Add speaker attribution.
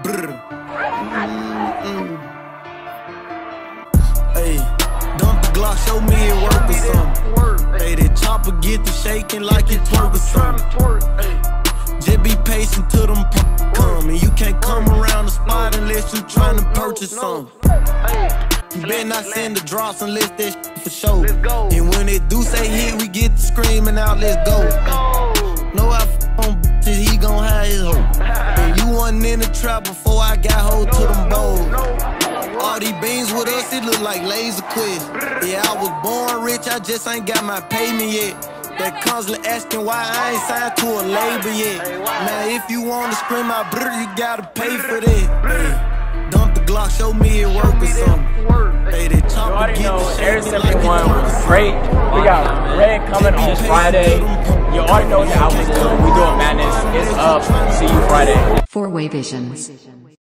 Speaker 1: Brr. Hey, dump the Glock, show me it work or something. Hey, that chopper get to shaking like it twerk or something. Just be patient till them come, and you can't come around the spot unless you trying to purchase something. You better not send the drops unless that shit for sure. And when it do say hit, we get to screaming out, let's go. No, I on bitches, he gon' have his hoe. And you wasn't in the trap before I got hold to them bowls. All these beans with us, it look like laser quest. Yeah, I was born rich, I just ain't got my payment yet. That constantly asking why I ain't signed to a label yet. Now if you wanna scream out brr, you gotta pay for that. Hey, dump the Glock, show me it work or something. Hey, that chopper
Speaker 2: already
Speaker 1: get
Speaker 2: know
Speaker 1: to
Speaker 2: Area
Speaker 1: shaking like
Speaker 2: 71 was great. We got Red coming on Friday. You already know what the album's doing. We doing madness. It's up. See you Friday.
Speaker 3: 4-Way Visions.